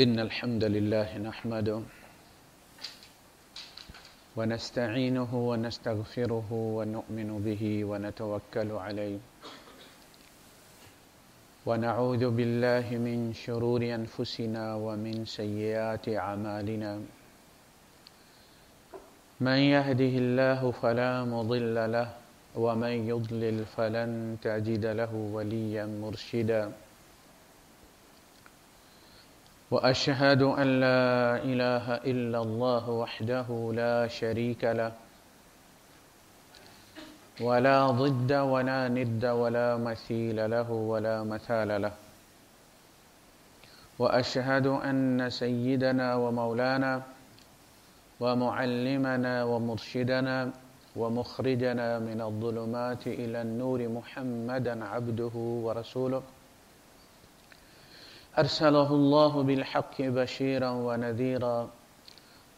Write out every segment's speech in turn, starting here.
إن الحمد لله نحمده ونستعينه ونستغفره ونؤمن به ونتوكل عليه ونعوذ بالله من شرور أنفسنا ومن سيئات أعمالنا من يهده الله فلا مضل له ومن يضلل فلن تجد له وليا مرشدا وأشهد أن لا إله إلا الله وحده لا شريك له ولا ضد ولا ند ولا مثيل له ولا مثال له وأشهد أن سيدنا ومولانا ومعلمنا ومرشدنا ومخرجنا من الظلمات إلى النور محمدا عبده ورسوله أرسله الله بالحق بشيرا ونذيرا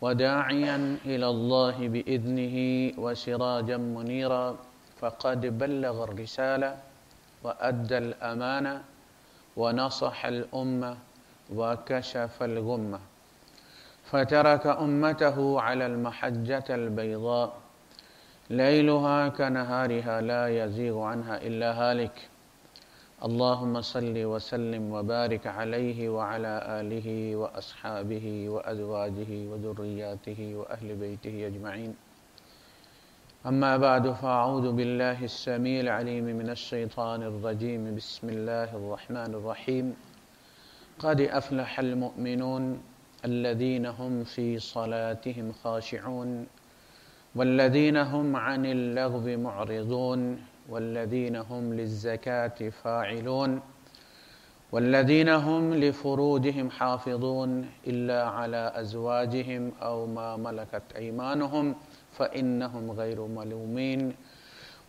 وداعيا إلى الله بإذنه وسراجا منيرا فقد بلغ الرسالة وأدى الأمانة ونصح الأمة وكشف الغمة فترك أمته على المحجة البيضاء ليلها كنهارها لا يزيغ عنها إلا هالك اللهم صل وسلم وبارك عليه وعلى آله وأصحابه وأزواجه وذرياته وأهل بيته أجمعين أما بعد فأعوذ بالله السميع العليم من الشيطان الرجيم بسم الله الرحمن الرحيم قد أفلح المؤمنون الذين هم في صلاتهم خاشعون والذين هم عن اللغو معرضون والذين هم للزكاة فاعلون والذين هم لفروجهم حافظون إلا على أزواجهم أو ما ملكت أيمانهم فإنهم غير ملومين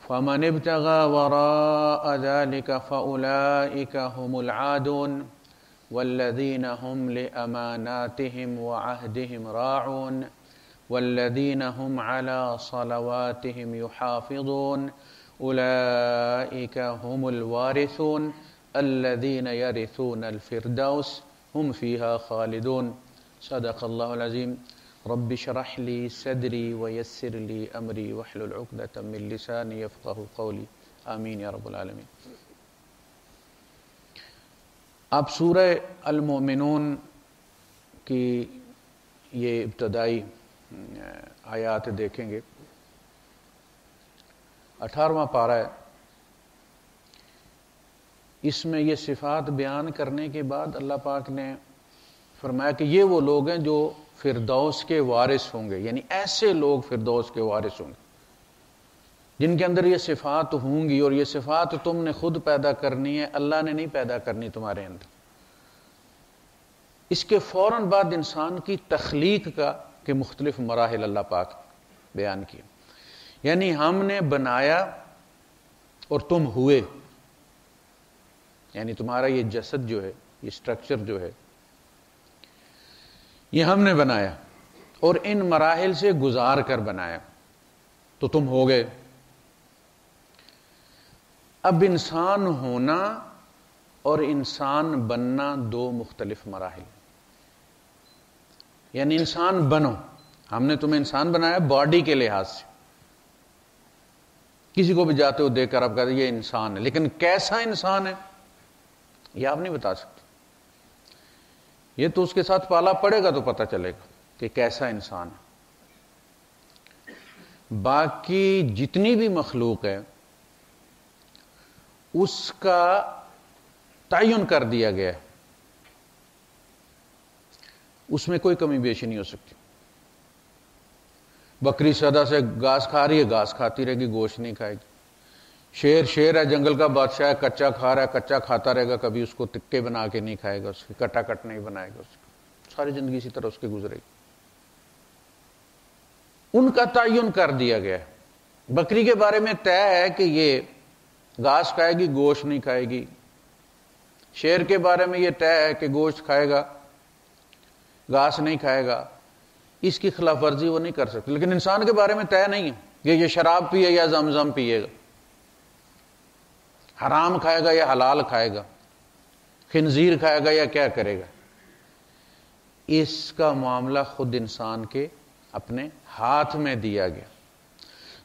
فمن ابتغى وراء ذلك فأولئك هم العادون والذين هم لأماناتهم وعهدهم راعون والذين هم على صلواتهم يحافظون أولئك هم الوارثون الذين يرثون الفردوس هم فيها خالدون صدق الله العظيم رب اشرح لي صدري ويسر لي أمري واحلل عقدة من لساني يفقهوا قولي آمين يا رب العالمين. آپ سورہ المؤمنون کی یہ ابتدائی آیات دیکھیں گے. 18واں پارہ ہے. اس میں یہ صفات بیان کرنے کے بعد اللہ پاک نے فرمایا کہ یہ وہ لوگ ہیں جو فردوس کے وارث ہوں گے، یعنی ایسے لوگ فردوس کے وارث ہوں گے جن کے اندر یہ صفات ہوں گی، اور یہ صفات تم نے خود پیدا کرنی ہے، اللہ نے نہیں پیدا کرنی تمہارے اندر. اس کے فوراً بعد انسان کی تخلیق کا کہ مختلف مراحل اللہ پاک بیان کیے، یعنی ہم نے بنایا اور تم ہوئے، یعنی تمہارا یہ جسد جو ہے، یہ سٹرکچر جو ہے، یہ ہم نے بنایا اور ان مراحل سے گزار کر بنایا تو تم ہو گئے. اب انسان ہونا اور انسان بننا دو مختلف مراحل، یعنی انسان بنو، ہم نے تمہیں انسان بنایا باڈی کے لحاظ سے، کسی کو بھی جاتے ہو دیکھ کر آپ کہتے ہیں یہ انسان ہے، لیکن کیسا انسان ہے یہ آپ نہیں بتا سکتے. یہ تو اس کے ساتھ پالا پڑے گا تو پتہ چلے گا کہ کیسا انسان ہے. باقی جتنی بھی مخلوق ہے اس کا تعین کر دیا گیا ہے، اس میں کوئی کمی بیشی نہیں ہو سکتی. بکری سدا سے گھاس کھا رہی ہے، گھاس کھاتی رہے گی، گوشت نہیں کھائے گی. شیر ہے، جنگل کا بادشاہ ہے، کچا کھا رہا ہے، کچا کھاتا رہے گا، کبھی اس کو ٹکے بنا کے نہیں کھائے گا، اس کی کٹا کٹ نہیں بنائے گا، اس کی ساری زندگی اسی طرح اس کی گزرے گی. ان کا تعین کر دیا گیا ہے. بکری کے بارے میں طے ہے کہ یہ گھاس کھائے گی، گوشت نہیں کھائے گی. شیر کے بارے میں یہ طے ہے کہ گوشت کھائے گا، گھاس نہیں کھائے گا. اس کی خلاف ورزی وہ نہیں کر سکتے. لیکن انسان کے بارے میں طے نہیں ہے کہ یہ شراب پیے یا زمزم پیے گا، حرام کھائے گا یا حلال کھائے گا، خنزیر کھائے گا یا کیا کرے گا. اس کا معاملہ خود انسان کے اپنے ہاتھ میں دیا گیا.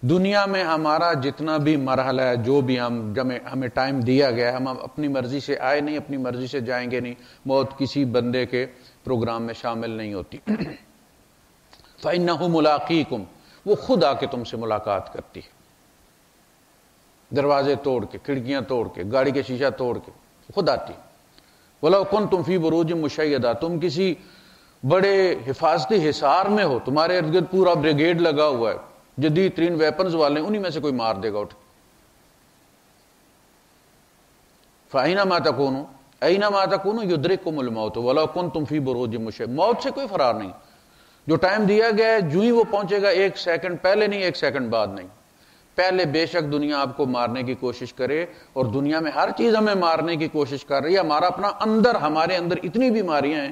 دنیا میں ہمارا جتنا بھی مرحلہ ہے، جو بھی ہمیں ٹائم دیا گیا ہے، ہم اپنی مرضی سے آئے نہیں، اپنی مرضی سے جائیں گے نہیں. موت کسی بندے کے پروگرام میں شامل نہیں ہوتی. فَإِنَّهُ مُلَاقِيكُمْ، وہ خود آ کے تم سے ملاقات کرتی ہے، دروازے توڑ کے، کھڑکیاں توڑ کے، گاڑی کے شیشہ توڑ کے خود آتی. وَلَوْ كُنْتُمْ فِي بُرُوجٍ مُشَيَّدَةٍ، تم کسی بڑے حفاظتی حصار میں ہو، تمہارے ارد گرد پورا بریگیڈ لگا ہوا ہے، جدید ترین ویپنز والے، انہی میں سے کوئی مار دے گا اٹھ. فَأَيْنَمَا تَكُونُوا أَيْنَمَا تَكُونُوا يُدْرِككُمُ الْمَوْتُ وَلَوْ كُنْتُمْ فِي بُرُوجٍ مُشَيَّدَةٍ. موت سے کوئی فرار نہیں. جو ٹائم دیا گیا ہے جو ہی وہ پہنچے گا، ایک سیکنڈ پہلے نہیں، ایک سیکنڈ بعد نہیں. پہلے بے شک دنیا آپ کو مارنے کی کوشش کرے، اور دنیا میں ہر چیز ہمیں مارنے کی کوشش کر رہی ہے. ہمارا اپنا ہمارے اندر اتنی بیماریاں ہیں،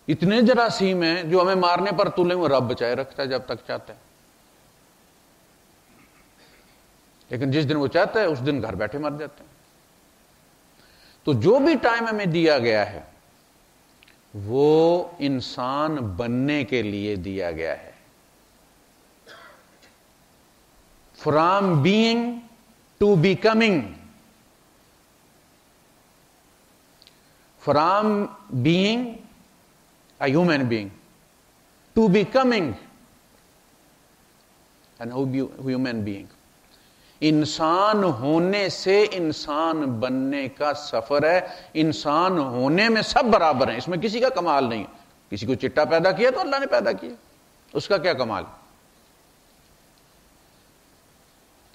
اتنے جراثیم ہیں جو ہمیں مارنے پر تلے ہوئے، رب بچائے رکھتا ہے جب تک چاہتا ہے. لیکن جس دن وہ چاہتا ہے اس دن گھر بیٹھے مر جاتے ہیں. تو جو بھی ٹائم ہمیں دیا گیا ہے وہ انسان بننے کے لیے دیا گیا ہے. From being to becoming, from being a human being to becoming an human being. انسان ہونے سے انسان بننے کا سفر ہے. انسان ہونے میں سب برابر ہیں، اس میں کسی کا کمال نہیں. کسی کو چٹا پیدا کیا تو اللہ نے پیدا کیا، اس کا کیا کمال.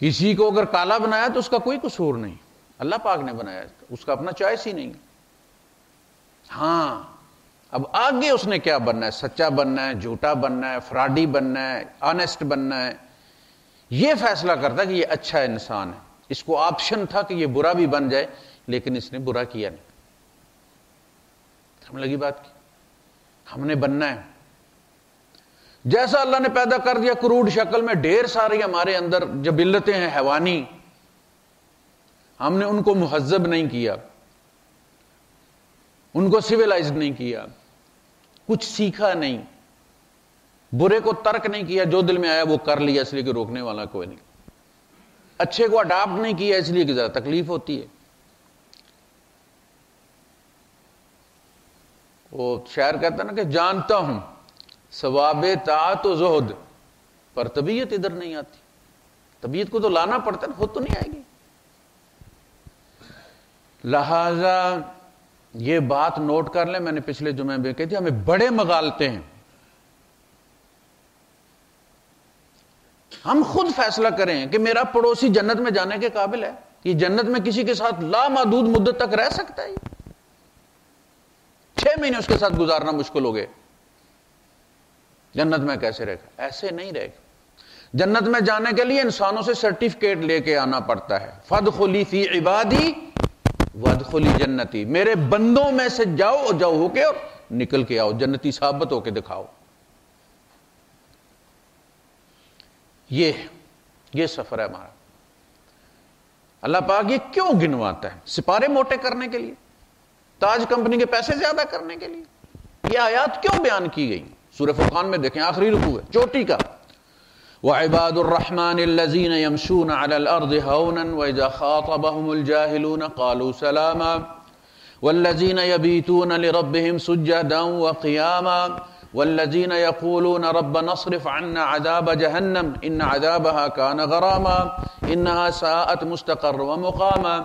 کسی کو اگر کالا بنایا تو اس کا کوئی قصور نہیں، اللہ پاک نے بنایا، اس کا اپنا چوائس ہی نہیں. ہاں اب آگے اس نے کیا بننا ہے، سچا بننا ہے، جھوٹا بننا ہے، فراڈی بننا ہے، آنےسٹ بننا ہے، یہ فیصلہ کرتا کہ یہ اچھا انسان ہے. اس کو آپشن تھا کہ یہ برا بھی بن جائے، لیکن اس نے برا کیا نہیں. ہم لگی بات کی، ہم نے بننا ہے. جیسا اللہ نے پیدا کر دیا کروڑ شکل میں، ڈھیر ساری ہمارے اندر جبلتیں ہیں حیوانی، ہم نے ان کو مہذب نہیں کیا، ان کو سویلائزڈ نہیں کیا، کچھ سیکھا نہیں، برے کو ترک نہیں کیا، جو دل میں آیا وہ کر لیا، اس لیے کہ روکنے والا کوئی نہیں. اچھے کو اڈاپٹ نہیں کیا، اس لیے کہ ذرا تکلیف ہوتی ہے. وہ شاعر کہتا ہے نا کہ جانتا ہوں ثواب طاعت و زہد، پر طبیعت ادھر نہیں آتی. طبیعت کو تو لانا پڑتا ہے، خود تو نہیں آئے گی. لہذا یہ بات نوٹ کر لیں، میں نے پچھلے جمعے میں کہی تھی، ہمیں بڑے مغالطے ہیں. ہم خود فیصلہ کریں کہ میرا پڑوسی جنت میں جانے کے قابل ہے، یہ جنت میں کسی کے ساتھ لامحدود مدت تک رہ سکتا ہے. 6 مہینے اس کے ساتھ گزارنا مشکل ہو گئے، جنت میں کیسے رہے گا؟ ایسے نہیں رہے گا. جنت میں جانے کے لیے انسانوں سے سرٹیفکیٹ لے کے آنا پڑتا ہے. فادخلی فی عبادی وادخلی جنتی، میرے بندوں میں سے جاؤ ہو کے اور نکل کے آؤ، جنتی ثابت ہو کے دکھاؤ. یہ سفر ہے ہمارا. اللہ پاک یہ کیوں گنواتا ہے؟ سپارے موٹے کرنے کے لیے، تاج کمپنی کے پیسے زیادہ کرنے کے لیے. یہ آیات کیوں بیان کی گئی؟ سورہ فرقان میں دیکھیں، آخری رکوع ہے چوٹی کا. وَعِبَادُ الرَّحْمَنِ الَّذِينَ يَمْشُونَ عَلَى الْأَرْضِ هَوْنًا وَإِذَا خَاطَبَهُمُ الْجَاهِلُونَ قَالُوا سَلَامًا وَالَّذِينَ يَبِيتُونَ لِرَبِّهِمْ سُجَّدًا وَقِيَامًا وَالَّذِينَ يَقُولُونَ رَبَّنَا اصْرِفْ عَنَّا عَذَابَ جَهَنَّمَ إِنَّ عَذَابَهَا كَانَ غَرَامًا إِنَّهَا سَاءَتْ مُسْتَقَرًّا وَمُقَامًا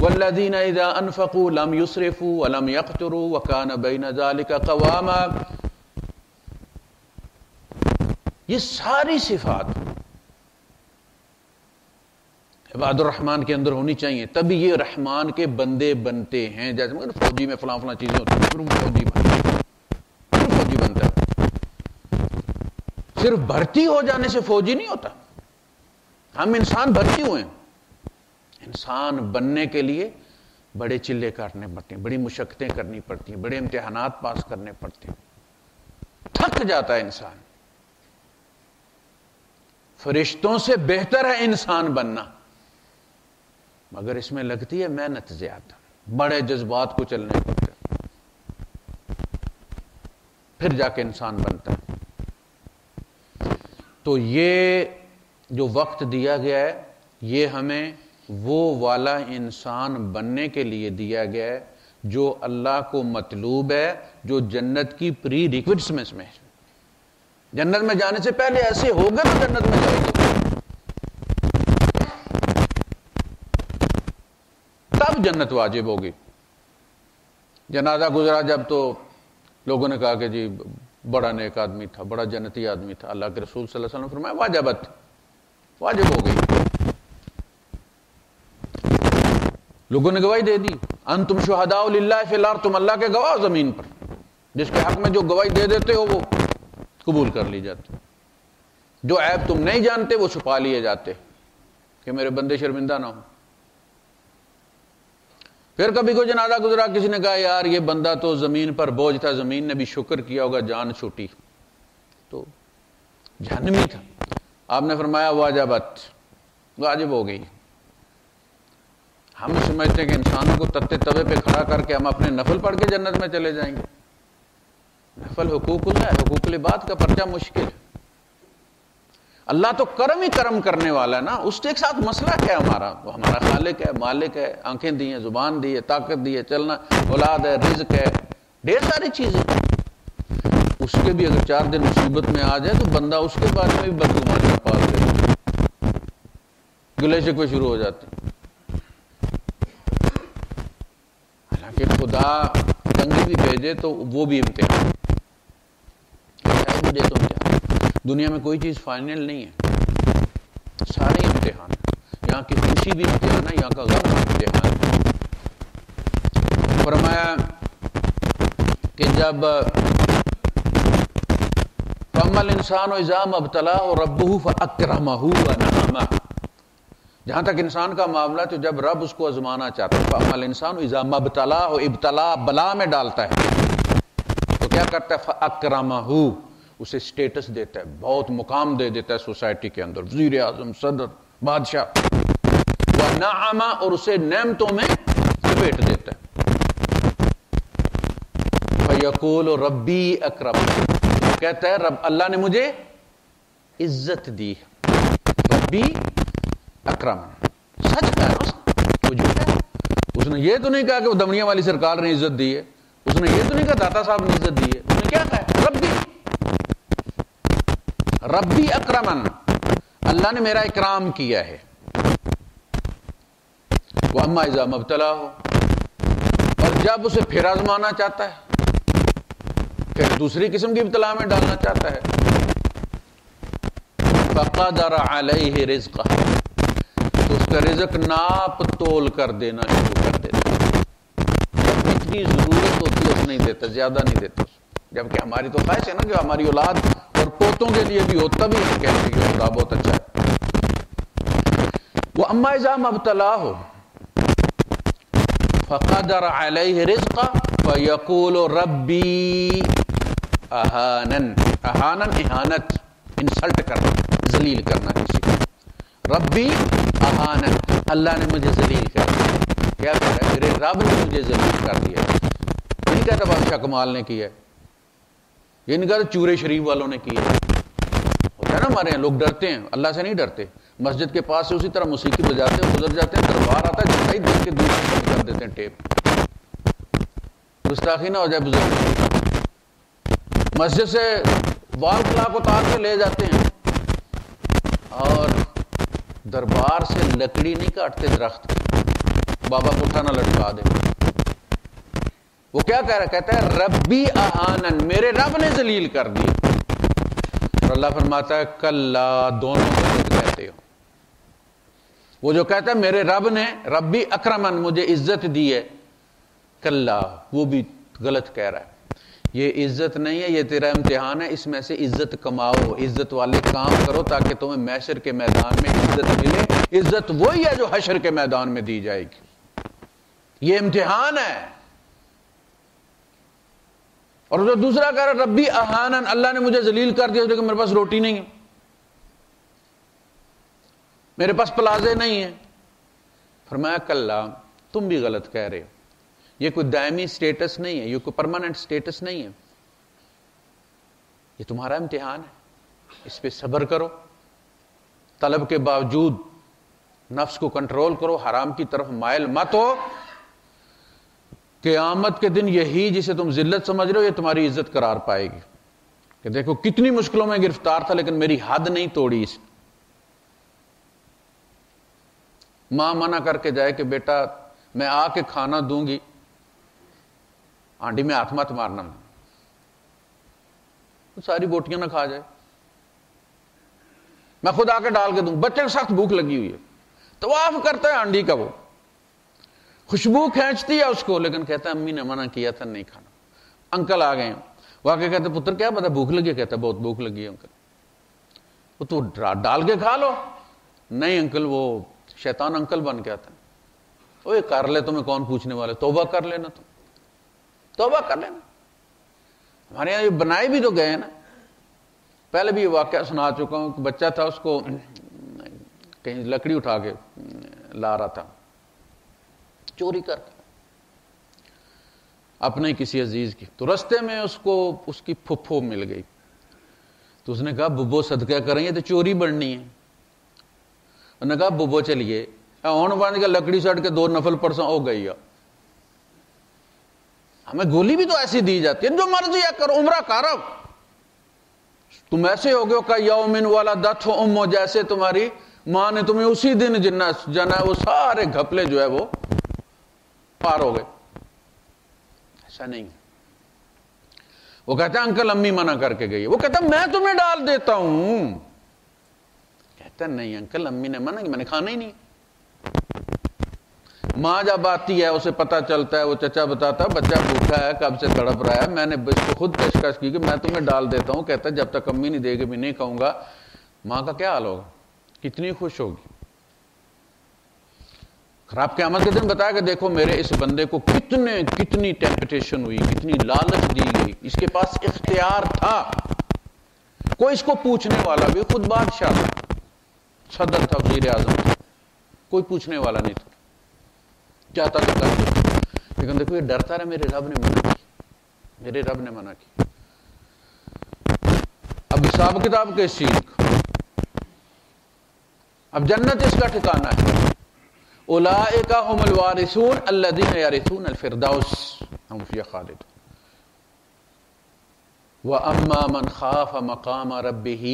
وَالَّذِينَ إِذَا أَنفَقُوا لَمْ يُسْرِفُوا وَلَمْ يَقْتُرُوا وَكَانَ بَيْنَ ذَلِكَ قَوَامًا. یہ ساری صفات عباد الرحمن کے اندر ہونی چاہیے، تبھی یہ رحمان کے بندے بنتے ہیں. جیسے مگر فوجی میں فلاں چیزیں ہوتی ہیں، فوجی بنتا ہے. صرف بھرتی ہو جانے سے فوجی نہیں ہوتا. ہم انسان بھرتی ہوئے ہیں. انسان بننے کے لیے بڑے چلے کاٹنے پڑتے ہیں، بڑی مشقتیں کرنی پڑتی ہیں، بڑے امتحانات پاس کرنے پڑتے ہیں، تھک جاتا ہے انسان. فرشتوں سے بہتر ہے انسان بننا، مگر اس میں لگتی ہے محنت زیادہ، بڑے جذبات کو چلنے پڑتے. پھر جا کے انسان بنتا ہے. تو یہ جو وقت دیا گیا ہے یہ ہمیں وہ والا انسان بننے کے لیے دیا گیا ہے جو اللہ کو مطلوب ہے، جو جنت کی پری ریکوئٹس میں سے جنت میں جانے سے پہلے ایسے ہوگا تو جنت میں جائے گا، تب جنت واجب ہوگی. جنازہ گزرا جب تو لوگوں نے کہا کہ جی بڑا نیک آدمی تھا، بڑا جنتی آدمی تھا. اللہ کے رسول صلی اللہ علیہ وسلم نے فرمایا واجبت، واجب ہو گئی. لوگوں نے گواہی دے دی، انتم شہداء للہ فی الارض، تم اللہ کے گواہ زمین پر. جس کے حق میں جو گواہی دے دیتے ہو وہ قبول کر لی جاتی. جو عیب تم نہیں جانتے وہ چھپا لیے جاتے کہ میرے بندے شرمندہ نہ ہوں. پھر کبھی کوئی جنازہ گزرا، کسی نے کہا یار یہ بندہ تو زمین پر بوجھ تھا، زمین نے بھی شکر کیا ہوگا، جان چھوٹی تو جہنمی تھا. آپ نے فرمایا واجبت، واجب ہو گئی. ہم سمجھتے ہیں کہ انسانوں کو تتے توے پہ کھڑا کر کے ہم اپنے نفل پڑھ کے جنت میں چلے جائیں گے. نفل حقوق اللہ ہے، حقوق العباد کا پرچہ مشکل ہے. اللہ تو کرم ہی کرم کرنے والا ہے نا. اس کے ساتھ مسئلہ کیا ہے ہمارا؟ وہ ہمارا خالق ہے، مالک ہے، آنکھیں دی ہیں، زبان دی ہے، طاقت دی ہے، چلنا، اولاد ہے، رزق ہے، ڈھیر ساری چیزیں. اس کے بھی اگر 4 دن مصیبت میں آ جائے تو بندہ اس کے بارے میں بھی بدگمانیاں پال دے، گلے شکوے شروع ہو جاتے ہیں. حالانکہ خدا جنگی بھی بھیجے تو وہ بھی امتحان دے. تو دنیا میں کوئی چیز فائنل نہیں ہے، سارے امتحان. یہاں کی خوشی بھی امتحان ہے، یہاں کا غم امتحان ہے. فرمایا کہ جب فَأَمَّا الْإِنسَانُ إِذَا مَا ابْتَلَاهُ رَبُّهُ فَأَكْرَمَهُ وَنَعَمَهُ. جہاں تک انسان کا معاملہ تو جب رب اس کو آزمانا چاہتا ہے، فَأَمَّا الْإِنسَانُ إِذَا مَا ابْتَلَاهُ، ابتلا بلا میں ڈالتا ہے تو کیا کرتا ہے؟ فَأَكْرَمَهُ، اسے سٹیٹس دیتا ہے، بہت مقام دے دیتا ہے سوسائٹی کے اندر، وزیر اعظم، صدر، بادشاہ. وَنَعَمَ، اور اسے نعمتوں میں لپیٹ دیتا ہے. فَيَقُولُ رَبِّي أَكْرَمَنِ، کہتا ہے رب اللہ نے مجھے عزت دی. ربی اکرمن، سچ کہا ہے وہ جھوٹا ہے. اس نے یہ تو نہیں کہا کہ وہ دمنیا والی سرکار نے عزت دی ہے، اس نے یہ تو نہیں کہا داتا صاحب نے عزت دی ہے. اس نے کیا کہا؟ ربی اکرمن، اللہ نے میرا اکرام کیا ہے. وَأَمَّا إِذَا مَا ابْتَلَاهُ، اور جب اسے پھر آزمانا چاہتا ہے، پھر دوسری قسم کی ابتلا میں ڈالنا چاہتا ہے، فَقَدَرَ عَلَيْهِ رِزْقَهُ، تو اس کا رزق ناپ تول کر دینا شروع کر دیتا ہے. جتنی ضرورت ہوتی ہے اس نہیں دیتا، زیادہ نہیں دیتا. جبکہ ہماری تو خواہش ہے نا کہ ہماری اولاد اور پوتوں کے لیے بھی ہو، تبھی ہم کہتے ہیں کہ خدا بہت اچھا ہے. وَأَمَّا إِذَا مَا ابْتَلَاهُ فَقَدَرَ عَلَيْهِ رِزْقَهُ فَيَقُولُ رَبِّي أَهَانَنِ. اہانن اہانت، انسلٹ کرنا، ذلیل کرنا کسی کو. ربی اہانن، اللہ نے مجھے ذلیل کر دیا. کیا کہہ رہا ہے؟ میرے رب نے مجھے ذلیل کر دیا. نہیں کہتا بادشاہ کمال نے کیا ہے، یہ نہیں کہتا چورے شریف والوں نے کیا. ہوتا ہے نا ہمارے یہاں لوگ ڈرتے ہیں، اللہ سے نہیں ڈرتے. مسجد کے پاس سے اسی طرح موسیقی بجاتے ہیں، گزر جاتے ہیں، دربار آتا ہے جتائی دیکھ کے دوسرے کر دیتے ہیں ٹیپ. گستاخی نہ ہو جائے بزرگ. مسجد سے وال کلاک اتار کے لے جاتے ہیں اور دربار سے لکڑی نہیں کاٹتے درخت کی، بابا پٹھا نہ لٹکا دے. وہ کیا کہہ رہا ہے؟ کہتا ہے ربی اہانن، میرے رب نے ذلیل کر دی. اور اللہ فرماتا ہے کلا، دونوں غلط کہتے ہو. وہ جو کہتا ہے میرے رب نے ربی اکرمن، مجھے عزت دی ہے، کلا، وہ بھی غلط کہہ رہا ہے. یہ عزت نہیں ہے، یہ تیرا امتحان ہے. اس میں سے عزت کماؤ، عزت والے کام کرو تاکہ تمہیں محشر کے میدان میں عزت ملے. عزت وہی ہے جو حشر کے میدان میں دی جائے گی. یہ امتحان ہے. اور جو دوسرا کہہ رہا ربی اہانن، اللہ نے مجھے ذلیل کر دیا لیکن میرے پاس روٹی نہیں ہے، میرے پاس پلازے نہیں ہیں. فرمایا کلا، تم بھی غلط کہہ رہے ہو. یہ کوئی دائمی سٹیٹس نہیں ہے، یہ کوئی پرماننٹ سٹیٹس نہیں ہے. یہ تمہارا امتحان ہے، اس پہ صبر کرو، طلب کے باوجود نفس کو کنٹرول کرو، حرام کی طرف مائل مت ہو۔ قیامت کے دن یہی جسے تم ذلت سمجھ رہے ہو، یہ تمہاری عزت قرار پائے گی کہ دیکھو کتنی مشکلوں میں گرفتار تھا لیکن میری حد نہیں توڑی اس نے۔ ماں منع کر کے جائے کہ بیٹا میں آ کے کھانا دوں گی، ہانڈی میں ہاتھ مت مارنا، ساری بوٹیاں نہ کھا جائے، میں خود آ کے ڈال کے دوں۔ بچے کو سخت بھوک لگی ہوئی ہے، طواف کرتا ہے ہانڈی کا، وہ خوشبو کھینچتی ہے اس کو، لیکن کہتا ہے امی نے منع کیا تھا نہیں کھانا۔ انکل آ گئے ہیں، واقعی کہتے پتر کیا پتا بھوک لگی ہے؟ کہتا ہے بہت بھوک لگی ہے انکل۔ وہ تو ڈال کے کھا لو۔ نہیں انکل، وہ شیطان انکل بن کے آتا ہے، وہ کر لے تمہیں کون پوچھنے والے، توبہ کر لینا، تم توبہ کر لینا۔ ہمارے یہاں یہ بنائے بھی تو گئے نا، پہلے بھی یہ واقعہ سنا چکا ہوں کہ بچہ تھا، اس کو کہیں لکڑی اٹھا کے لا رہا تھا چوری کر کے اپنے کسی عزیز کی، تو رستے میں اس کو اس کی پھپھو مل گئی، تو اس نے کہا ببو صدقہ کریں، یہ تو چوری بڑھنی ہے۔ انہوں نے کہا ببو چلیے ہون بن کے لکڑی سٹ کے 2 نفل پرسوں ہو گئی ہے۔ ہمیں گولی بھی تو ایسی دی جاتی ہے، جو مرضی ہے کرو، عمرہ کرو، تم ایسے ہو گئے کہ یومن ولدتہ امہ، جیسے تمہاری ماں نے تمہیں اسی دن جنا، وہ سارے گھپلے جو ہے وہ پار ہو گئے۔ ایسا نہیں، وہ کہتا ہے انکل امی منع کر کے گئی ہے، وہ کہتا ہے میں تمہیں ڈال دیتا ہوں، کہتا ہے نہیں انکل امی نے منع کی، میں نے کھانا ہی نہیں۔ ماں جب آتی ہے اسے پتا چلتا ہے، وہ چچا بتاتا ہے بچہ بھوکا ہے کب سے تڑپ رہا ہے، میں نے اس کو خود پیشکش کی کہ میں تمہیں ڈال دیتا ہوں، کہتا ہے جب تک امی نہیں دے گی میں نہیں کھاؤں گا۔ ماں کا کیا حال ہوگا، کتنی خوش ہوگی۔ خراب قیامت کے دن بتایا کہ دیکھو میرے اس بندے کو کتنی ٹیمپٹیشن ہوئی، کتنی لالچ دی گئی، اس کے پاس اختیار تھا، کوئی اس کو پوچھنے والا بھی، خود بادشاہ تھا، صدر تھا، وزیر اعظم تھا، کوئی پوچھنے والا نہیں تھا، چاہتا تو کر دے، لیکن دیکھو یہ ڈرتا رہا میرے رب نے منع کی، میرے رب نے منع کی۔ اب حساب کتاب کس چیز کا، اب جنت اس کا ٹھکانہ ہے۔ اولئک هم الوارثون الذین یرثون الفردوس هم فیہا خالدون۔ وَأَمَّا مَنْ خَافَ مَقَامَ رَبِّهِ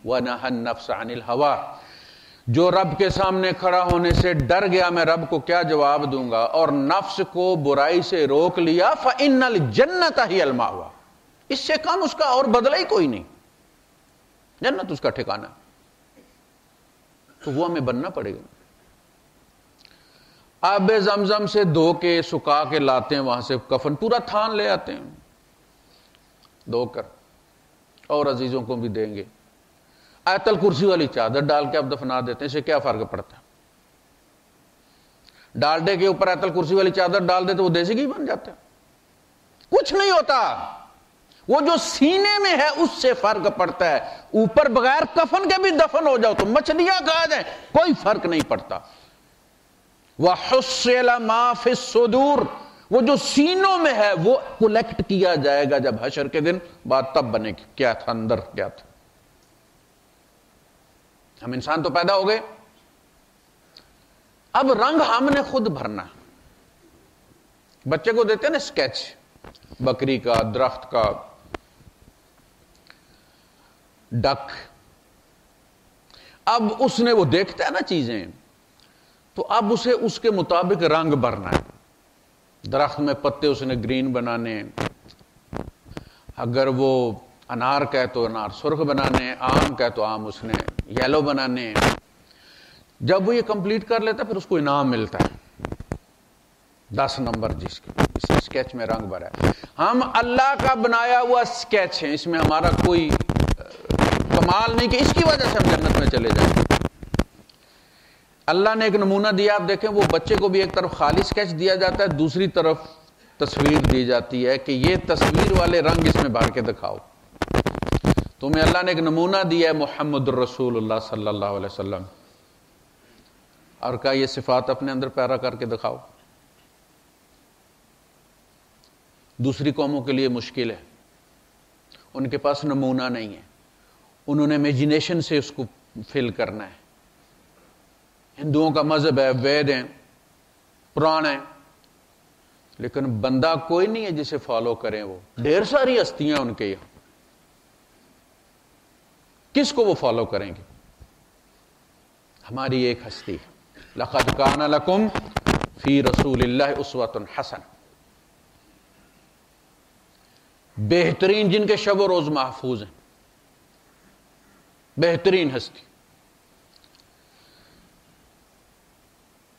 وَنَهَى النَّفْسَ عَنِ الْهَوَىٰ، جو رب کے سامنے کھڑا ہونے سے ڈر گیا میں رب کو کیا جواب دوں گا، اور نفس کو برائی سے روک لیا، فَإِنَّ الْجَنَّةَ هِيَ الْمَأْوَىٰ، اس سے کم اس کا اور بدلہ ہی کوئی نہیں، جنت اس کا ٹھکانہ۔ تو وہ ہمیں بننا پڑے گا۔ آب زمزم سے دھو کے سکھا کے لاتے ہیں، وہاں سے کفن پورا تھان لے آتے ہیں دھو کر، اور عزیزوں کو بھی دیں گے۔ آیت الکرسی والی چادر ڈال کے اب دفنا دیتے ہیں، اسے کیا فرق پڑتا ہے؟ ڈالڈے کے اوپر آیت الکرسی والی چادر ڈال دیتے وہ دیسی گھی بن جاتا ہے، کچھ نہیں ہوتا۔ وہ جو سینے میں ہے اس سے فرق پڑتا ہے، اوپر بغیر کفن کے بھی دفن ہو جاؤ تو مچھلیاں کھا جائیں کوئی فرق نہیں پڑتا۔ وَحُصِّلَ مَا فِي الصُّدُورِ، وہ جو سینوں میں ہے وہ کلیکٹ کیا جائے گا جب حشر کے دن، بات تب بنے گی کیا تھا اندر کیا تھا۔ ہم انسان تو پیدا ہو گئے، اب رنگ ہم نے خود بھرنا۔ بچے کو دیتے ہیں نا اسکیچ، بکری کا، درخت کا، ڈک، اب اس نے وہ دیکھتا ہے نا چیزیں، تو اب اسے اس کے مطابق رنگ بھرنا ہے۔ درخت میں پتے اس نے گرین بنانے، اگر وہ انار کا ہے تو انار سرخ بنانے، آم کا ہے تو آم اس نے یلو بنانے۔ جب وہ یہ کمپلیٹ کر لیتا پھر اس کو انعام ملتا ہے 10 نمبر، جس کے اس اسکیچ میں رنگ بھرا ہے۔ ہم اللہ کا بنایا ہوا اسکیچ ہے، اس میں ہمارا کوئی کمال نہیں کہ اس کی وجہ سے ہم جنت میں چلے جائیں۔ اللہ نے ایک نمونہ دیا، آپ دیکھیں وہ بچے کو بھی ایک طرف خالی اسکیچ دیا جاتا ہے، دوسری طرف تصویر دی جاتی ہے کہ یہ تصویر والے رنگ اس میں بھر کے دکھاؤ۔ تمہیں اللہ نے ایک نمونہ دیا ہے محمد الرسول اللہ صلی اللہ علیہ وسلم، اور کہا یہ صفات اپنے اندر پیرا کر کے دکھاؤ۔ دوسری قوموں کے لیے مشکل ہے، ان کے پاس نمونہ نہیں ہے، انہوں نے امیجنیشن سے اس کو فل کرنا ہے. ہندوؤں کا مذہب ہے، وید ہیں، پران ہیں، لیکن بندہ کوئی نہیں ہے جسے فالو کریں. وہ ڈھیر ساری ہستیاں ان کے یہاں، کس کو وہ فالو کریں گے؟ ہماری ایک ہستی ہے، لَقَدْ كَانَ لَكُمْ فِي رَسُولِ اللَّهِ أُسْوَةٌ حَسَنَةٌ، بہترین جن کے شب و روز محفوظ ہیں، بہترین ہستی،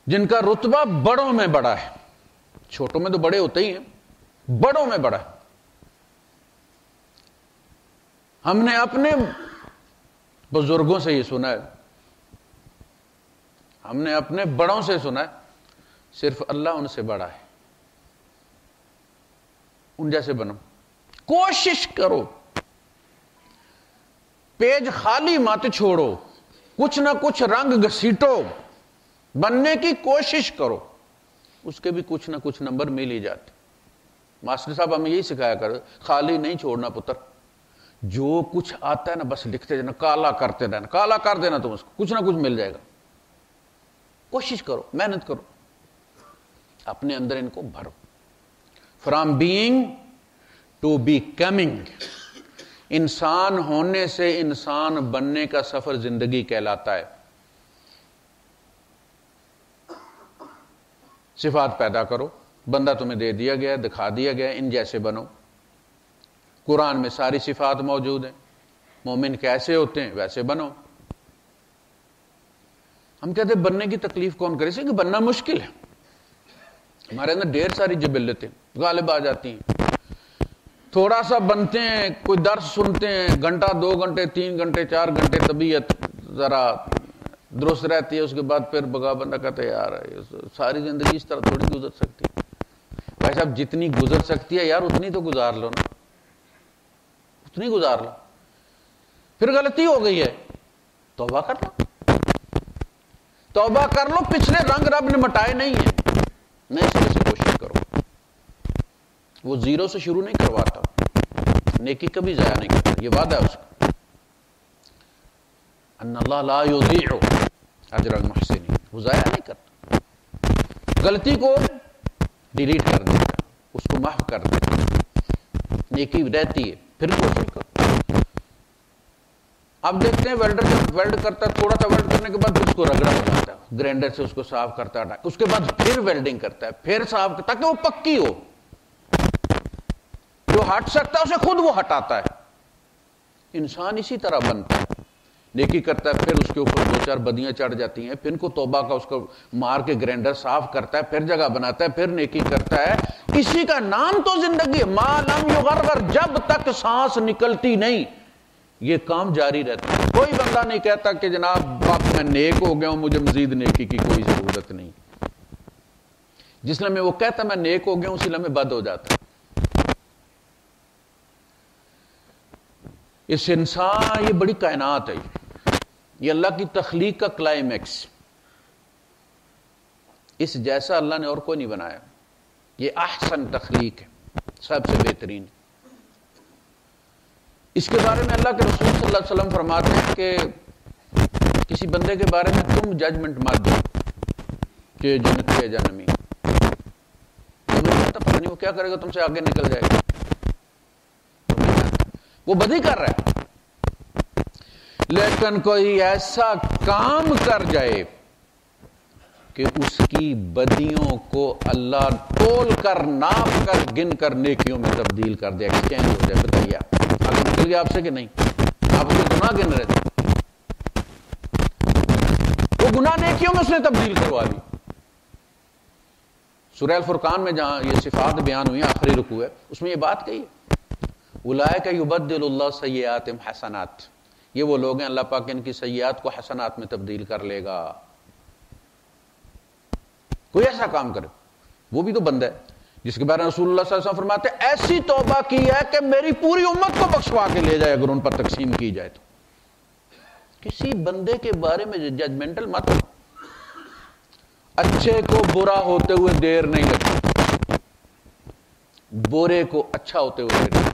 جن کا رتبہ بڑوں میں بڑا ہے. چھوٹوں میں تو بڑے ہوتے ہی ہیں، بڑوں میں بڑا ہے. ہم نے اپنے بزرگوں سے یہ سنا ہے، ہم نے اپنے بڑوں سے سنا ہے، صرف اللہ ان سے بڑا ہے. ان جیسے بنو، کوشش کرو، پیج خالی مت چھوڑو، کچھ نہ کچھ رنگ گھسیٹو، بننے کی کوشش کرو، اس کے بھی کچھ نہ کچھ نمبر مل ہی جاتے. ماسٹر صاحب ہمیں یہی سکھایا کر، خالی نہیں چھوڑنا پتر، جو کچھ آتا ہے نا بس لکھتے جانا، کالا کرتے رہنا، کالا کر دینا، تم اس کو کچھ نہ کچھ مل جائے گا. کوشش کرو، محنت کرو، اپنے اندر ان کو بھرو. فرام بینگ ٹو بیکمنگ، انسان ہونے سے انسان بننے کا سفر زندگی کہلاتا ہے. صفات پیدا کرو، بندہ تمہیں دے دیا گیا، دکھا دیا گیا، ان جیسے بنو. قرآن میں ساری صفات موجود ہیں، مومن کیسے ہوتے ہیں ویسے بنو. ہم کہتے ہیں بننے کی تکلیف کون کرے، اس لیے کہ بننا مشکل ہے. ہمارے اندر ڈھیر ساری جبلتیں غالب آ جاتی ہیں. تھوڑا سا بنتے ہیں، کوئی درس سنتے ہیں، گھنٹہ 2 گھنٹے 3 گھنٹے 4 گھنٹے طبیعت ذرا درست رہتی ہے، اس کے بعد پھر بگا بندہ کہتا ہے یار ساری زندگی اس طرح تھوڑی گزر سکتی ہے. بھائی صاحب جتنی گزر سکتی ہے یار اتنی تو گزار لو نا، اتنی گزار لو. پھر غلطی ہو گئی ہے، توبہ کر لو، توبہ کر لو. پچھلے رنگ رب نے مٹائے نہیں ہیں، نئے سرے سے کوشش کرو. وہ زیرو سے شروع نہیں کرواتا، نیکی کبھی ضائع نہیں کرتا، یہ وعدہ ہے اس کا. ان اللہ لا یضیع اجر المحسنین، وہ ضائع نہیں کرتا. غلطی کو ڈیلیٹ کر دیتا، اس کو محو کر دیتا، نیکی رہتی ہے. پھر کوشش کرو. اب دیکھتے ہیں ویلڈر جب ویلڈ کرتا ہے، تھوڑا سا ویلڈ کرنے کے بعد پھر اس کو رگڑا ہو جاتا ہے، گرائنڈر سے اس کو صاف کرتا ہے، اس کے بعد پھر ویلڈنگ کرتا ہے، پھر صاف کرتا ہے، تاکہ وہ پکی ہو. جو ہٹ سکتا ہے اسے خود وہ ہٹاتا ہے. انسان اسی طرح بنتا ہے، نیکی کرتا ہے، پھر اس کے اوپر 2-4 بدیاں چڑھ جاتی ہیں، پھر ان کو توبہ کا اس کو مار کے گرائنڈر صاف کرتا ہے، پھر جگہ بناتا ہے، پھر نیکی کرتا ہے. اسی کا نام تو زندگی ہے. ما لم یغرغر، جب تک سانس نکلتی نہیں یہ کام جاری رہتا ہے. کوئی بندہ نہیں کہتا کہ جناب باپ میں نیک ہو گیا ہوں، مجھے مزید نیکی کی کوئی ضرورت نہیں. جس لمحے وہ کہتا میں نیک ہو گیا ہوں اسی لمحے بد ہو جاتا ہے. اس انسان، یہ بڑی کائنات ہے، یہ اللہ کی تخلیق کا کلائمیکس. اس جیسا اللہ نے اور کوئی نہیں بنایا. یہ احسن تخلیق ہے، سب سے بہترین. اس کے بارے میں اللہ کے رسول صلی اللہ علیہ وسلم فرماتے ہیں کہ کسی بندے کے بارے میں تم ججمنٹ مت دو کہ جنتی ہے جہنمی. پتہ نہیں وہ کیا کرے گا، تم سے آگے نکل جائے گا، وہ بدی کر رہا ہے. لیکن کوئی ایسا کام کر جائے کہ اس کی بدیوں کو اللہ تول کر، ناپ کر، گن کر نیکیوں میں تبدیل کر دے، ایکسچینج ہو جائے. بتائیے آگے نکل گیا آپ سے کہ نہیں؟ آپ اسے گناہ گن رہے تھے، وہ گناہ نیکیوں میں اس نے تبدیل کروا دی. سورہ الفرقان میں جہاں یہ صفات بیان ہوئی، آخری رکوع ہے، اس میں یہ بات کہی ہے، اولئک یبدل اللہ سیئاتہم حسنات. یہ وہ لوگ ہیں اللہ پاک ان کی سیئات کو حسنات میں تبدیل کر لے گا. کوئی ایسا کام کرے، وہ بھی تو بندہ ہے جس کے بارے میں رسول اللہ صلی اللہ علیہ وسلم فرماتے ہیں ایسی توبہ کی ہے کہ میری پوری امت کو بخشوا کے لے جائے اگر ان پر تقسیم کی جائے تو. کسی بندے کے بارے میں ججمنٹل مت. اچھے کو برا ہوتے ہوئے دیر نہیں لگتی، برے کو اچھا ہوتے ہوئے دیر نہیں.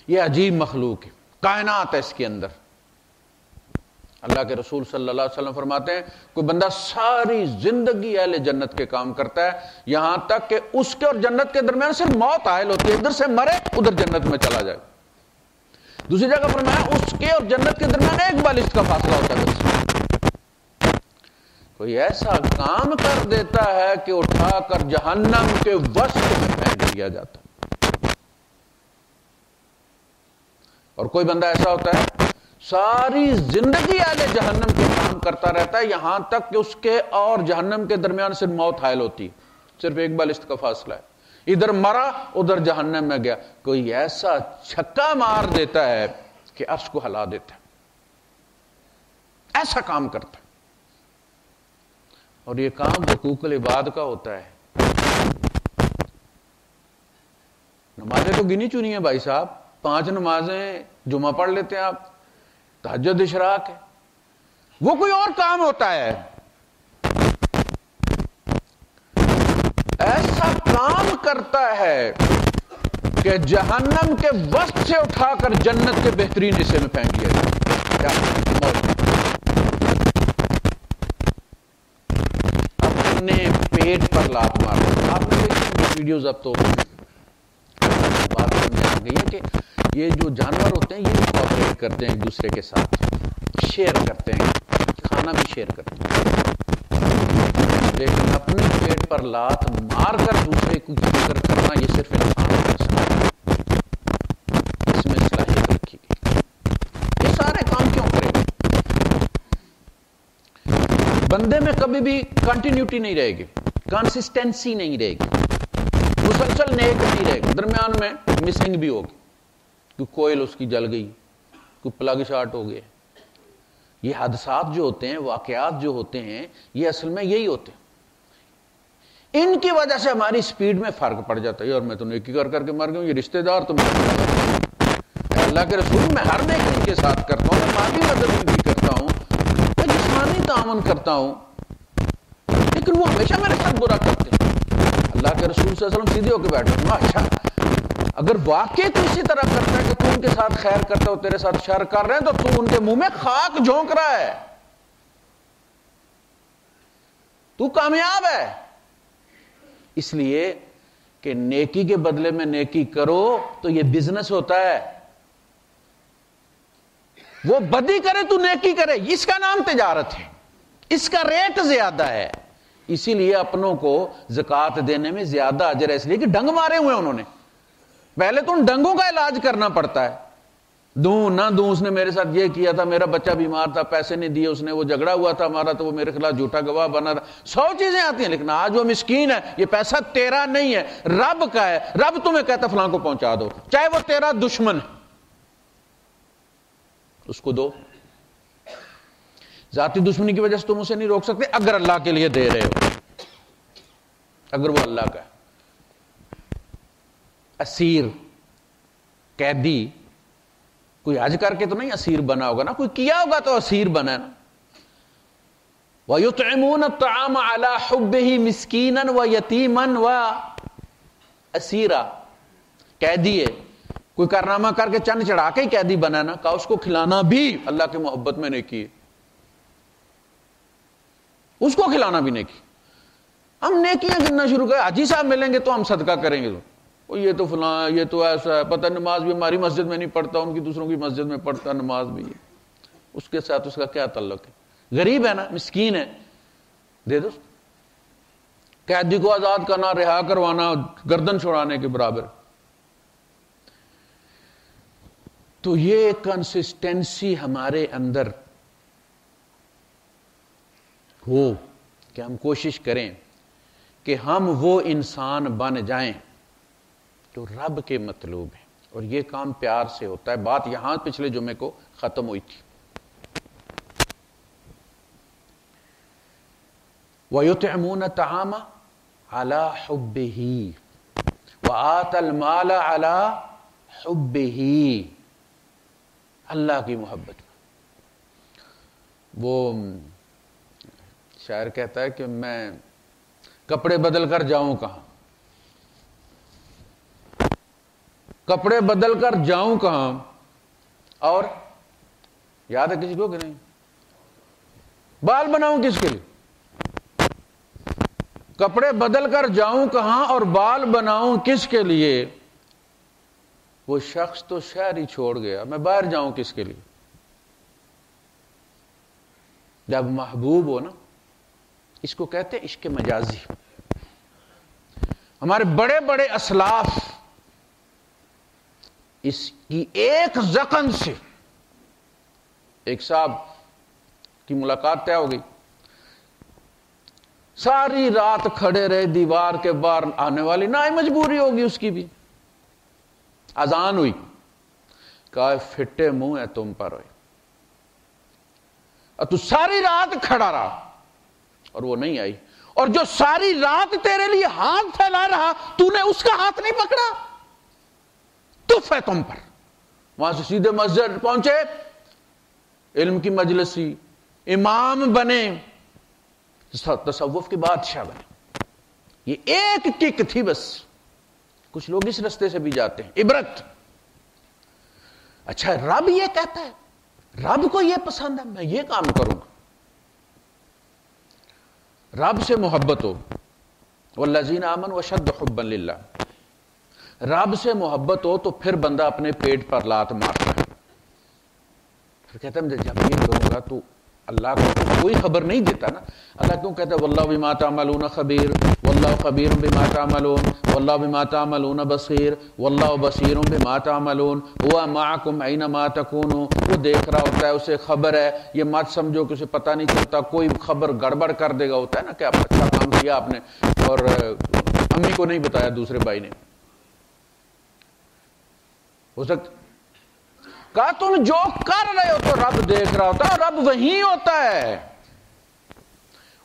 یہ عجیب مخلوق ہے، کائنات ہے اس کے اندر۔ اللہ کے رسول صلی اللہ علیہ وسلم فرماتے ہیں کوئی بندہ ساری زندگی اہل جنت کے کام کرتا ہے، یہاں تک کہ اس کے اور جنت کے درمیان صرف موت حائل ہوتی ہے، ادھر سے مرے ادھر جنت میں چلا جائے۔ دوسری جگہ فرمایا اس کے اور جنت کے درمیان ایک بالشت کا فاصلہ ہوتا ہے بس۔ کوئی ایسا کام کر دیتا ہے کہ اٹھا کر جہنم کے وسط میں پھینک دیا جاتا ہے، اور کوئی بندہ ایسا ہوتا ہے ساری زندگی اہل جہنم کے کام کرتا رہتا ہے، یہاں تک کہ اس کے اور جہنم کے درمیان صرف موت حائل ہوتی ہے، صرف ایک بالشت کا فاصلہ ہے، ادھر مرا ادھر جہنم میں گیا۔ کوئی ایسا چھکا مار دیتا ہے کہ عرش کو ہلا دیتا ہے، ایسا کام کرتا ہے، اور یہ کام حقوق العباد کا ہوتا ہے۔ نمازیں تو گنی چنی ہیں بھائی صاحب، 5 نمازیں جمعہ پڑھ لیتے ہیں آپ، تہجد اشراق ہے، وہ کوئی اور کام ہوتا ہے۔ ایسا کام کرتا ہے کہ جہنم کے وسط سے اٹھا کر جنت کے بہترین حصے میں پھینک دیا جائے۔ اپنے پیٹ پر لات مار، آپ نے دیکھی ویڈیوز، اب تو بات سمجھ آ گئی ہے کہ یہ جو جانور ہوتے ہیں یہ کوآپریٹ کرتے ہیں ایک دوسرے کے ساتھ، شیئر کرتے ہیں، کھانا بھی شیئر کرتے ہیں، لیکن اپنے پیٹ پر لات مار کر دوسرے کو فکر کرنا یہ صرف انسان کر سکتا ہے، اس میں صلاحیت رکھی گئی۔ یہ سارے کام کیوں کرے گا؟ بندے میں کبھی بھی کنٹینیوٹی نہیں رہے گی، کنسسٹنسی نہیں رہے گی، مسلسل نیک نہیں رہے گا، درمیان میں مسنگ بھی ہوگی، کوئی کوئل اس کی جل گئی، کوئی پلگ شارٹ ہو گیا۔ یہ حادثات جو ہوتے ہیں، واقعات جو ہوتے ہیں، یہ اصل میں یہی ہوتے ہیں، ان کی وجہ سے ہماری سپیڈ میں فرق پڑ جاتا ہے۔ اور میں تو نیکی کر کر کے مر گیا ہوں، یہ رشتہ دار تو اللہ کے رسول میں ہر نیکی کے ساتھ کرتا ہوں، میں مالی مدد بھی کرتا ہوں، میں جسمانی تعاون کرتا ہوں، لیکن وہ ہمیشہ میرے ساتھ برا کرتے ہیں۔ اللہ کے رسول صلی اللہ علیہ وسلم سیدھے ہو کے بیٹھے، اچھا اگر واقعی تو اسی طرح کرتا ہے کہ تو ان کے ساتھ خیر کرتا ہو، تیرے ساتھ شر کر رہے ہیں، تو تو ان کے منہ میں خاک جھونک رہا ہے، تو کامیاب ہے۔ اس لیے کہ نیکی کے بدلے میں نیکی کرو تو یہ بزنس ہوتا ہے، وہ بدی کرے تو نیکی کرے، اس کا نام تجارت ہے، اس کا ریٹ زیادہ ہے، اسی لیے اپنوں کو زکوٰۃ دینے میں زیادہ اجر ہے، اس لیے کہ ڈنگ مارے ہوئے انہوں نے، پہلے تو ان ڈنگوں کا علاج کرنا پڑتا ہے، دوں نہ دوں، اس نے میرے ساتھ یہ کیا تھا، میرا بچہ بیمار تھا، پیسے نہیں دیے اس نے، وہ جھگڑا ہوا تھا ہمارا تو وہ میرے خلاف جھوٹا گواہ بنا رہا، 100 چیزیں آتی ہیں، لیکن آج وہ مسکین ہے، یہ پیسہ تیرا نہیں ہے، رب کا ہے، رب تمہیں کہتا فلاں کو پہنچا دو، چاہے وہ تیرا دشمن ہے، اس کو دو۔ ذاتی دشمنی کی وجہ سے تم اسے نہیں روک سکتے، اگر اللہ کے لیے دے رہے ہو، اگر وہ اللہ کا ہے۔ اسیر، قیدی کوئی حج کر کے تو نہیں اسیر بنا ہوگا نا، کوئی کیا ہوگا تو اسیر بنا ہے نا۔ وَيُطْعِمُونَ الطَّعَامَ عَلَى حُبِّهِ مِسْكِينًا وَيَتِيمًا وَأَسِيرًا، قیدی ہے، کوئی کارنامہ کر کے چند چڑھا کے ہی قیدی بنا نا، کہا اس کو کھلانا بھی اللہ کی محبت میں نیکی ہے، اس کو کھلانا بھی نیکی۔ ہم نیکیاں گننا شروع کریں، حاجی صاحب ملیں گے تو ہم صدقہ کریں گے، تو یہ تو فلاں، یہ تو ایسا ہے، پتہ نماز بھی ہماری مسجد میں نہیں پڑھتا، ان کی دوسروں کی مسجد میں پڑھتا، نماز بھی ہے، اس کے ساتھ اس کا کیا تعلق ہے؟ غریب ہے نا، مسکین ہے، دے دو۔ قیدی کو آزاد کرنا، رہا کروانا گردن چھڑانے کے برابر۔ تو یہ کنسسٹنسی ہمارے اندر ہو کہ ہم کوشش کریں کہ ہم وہ انسان بن جائیں جو رب کے مطلوب ہیں، اور یہ کام پیار سے ہوتا ہے۔ بات یہاں پچھلے جمعے کو ختم ہوئی تھی۔ وَيُطْعِمُونَ الطَّعَامَ عَلَى حُبِّهِ وَآتَى الْمَالَ عَلَى حُبِّهِ، اللہ کی محبت میں۔ وہ شاعر کہتا ہے کہ میں کپڑے بدل کر جاؤں کہاں، کپڑے بدل کر جاؤں کہاں، اور یاد ہے کسی کو کہ نہیں، بال بناؤں کس کے لیے، کپڑے بدل کر جاؤں کہاں اور بال بناؤں کس کے لیے؟ وہ شخص تو شہر ہی چھوڑ گیا، میں باہر جاؤں کس کے لیے؟ جب محبوب ہو نا، اس کو کہتے ہیں عشق مجازی۔ ہمارے بڑے بڑے اسلاف اس کی ایک زخم سے، ایک صاحب کی ملاقات طے ہو گئی، ساری رات کھڑے رہے دیوار کے باہر، آنے والی نہ مجبوری ہوگی اس کی بھی، اذان ہوئی، کہا پھٹے منہ ہے تم پر ہوئے، اور تو ساری رات کھڑا رہا اور وہ نہیں آئی، اور جو ساری رات تیرے لیے ہاتھ پھیلا رہا تو نے اس کا ہاتھ نہیں پکڑا، تف ہے تم پر۔ وہاں سے سیدھے مسجد پہنچے، علم کی مجلسی، امام بنے، تصوف کے بادشاہ بنے۔ یہ ایک کک تھی بس، کچھ لوگ اس رستے سے بھی جاتے ہیں، عبرت۔ اچھا رب یہ کہتا ہے، رب کو یہ پسند ہے، میں یہ کام کروں گا۔ رب سے محبت ہو، والذین آمنوا اشد حبا للہ، رب سے محبت ہو تو پھر بندہ اپنے پیٹ پر لات مارتا ہے، پھر کہتا ہے جب یہ کروں گا تو اللہ کو کوئی خبر نہیں دیتا نا۔ اللہ کیوں کہتا ہے واللہ بما تعملون خبیر، واللہ خبیر بما تعملون، واللہ بما تعملون بصیر، واللہ بصیر بما تعملون، ہوا معکم اینما تکونوا، وہ دیکھ رہا ہوتا ہے، اسے خبر ہے، یہ مت سمجھو کہ اسے پتہ نہیں چلتا، کوئی خبر گڑبڑ کر دے گا، ہوتا ہے نا کہ آپ اچھا کام کیا آپ نے اور امی کو نہیں بتایا دوسرے بھائی نے، ہو سکتا کہا تم جو کر رہے ہو تو رب دیکھ رہا ہوتا ہے، رب وہیں ہوتا ہے۔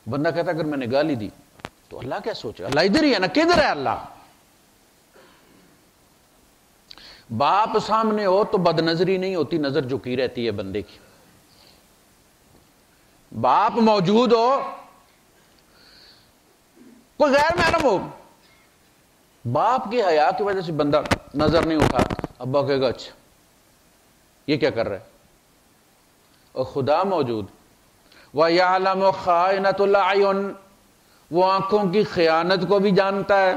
بندہ کہتا ہے اگر میں نے گالی دی تو اللہ کیا سوچے، اللہ ادھر ہی ہے نا، کدھر ہے اللہ؟ باپ سامنے ہو تو بد نظری نہیں ہوتی، نظر جھکی رہتی ہے بندے کی۔ باپ موجود ہو، کوئی غیر محرم ہو، باپ کی حیا کی وجہ سے بندہ نظر نہیں اٹھا، ابا کہے گا اچھا یہ کیا کر رہا ہے، اور خدا موجود، وَيَعْلَمُ خَائِنَةُ الْأَعْيُنِ، وہ آنکھوں کی خیانت کو بھی جانتا ہے،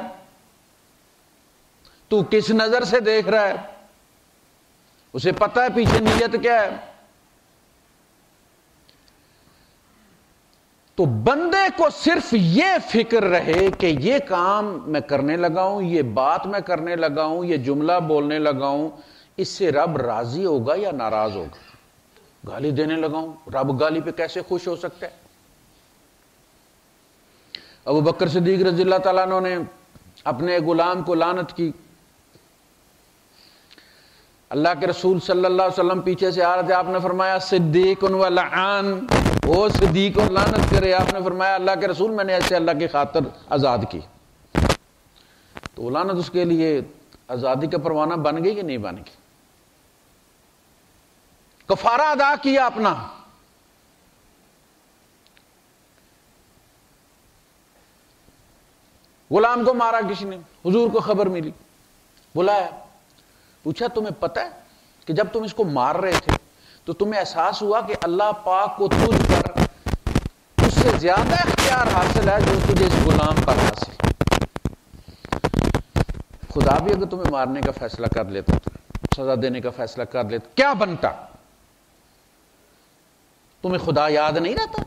تو کس نظر سے دیکھ رہا ہے، اسے پتہ ہے پیچھے نیت کیا ہے۔ تو بندے کو صرف یہ فکر رہے کہ یہ کام میں کرنے لگا ہوں، یہ بات میں کرنے لگا ہوں، یہ جملہ بولنے لگا ہوں، اس سے رب راضی ہوگا یا ناراض ہوگا۔ گالی دینے لگا ہوں، رب گالی پہ کیسے خوش ہو سکتا ہے؟ ابو بکر صدیق رضی اللہ تعالیٰ عنہ نے اپنے غلام کو لعنت کی، اللہ کے رسول صلی اللہ علیہ وسلم پیچھے سے آ رہے تھے، آپ نے فرمایا صدیق و لعان، وہ صدیق اور لعنت کرے۔ آپ نے فرمایا اللہ کے رسول میں نے ایسے اللہ کی خاطر آزاد کی، تو لعنت اس کے لیے آزادی کا پروانہ بن گئی کہ نہیں بن گئی؟ کفارہ ادا کیا اپنا۔ غلام کو مارا کسی نے، حضور کو خبر ملی، بلایا، پوچھا تمہیں پتہ ہے کہ جب تم اس کو مار رہے تھے تو تمہیں احساس ہوا کہ اللہ پاک کو تجھ پر اس سے زیادہ اختیار حاصل ہے جو تجھے اس غلام پر حاصل؟ خدا بھی اگر تمہیں مارنے کا فیصلہ کر لیتا، سزا دینے کا فیصلہ کر لیتا، کیا بنتا؟ تمہیں خدا یاد نہیں رہتا؟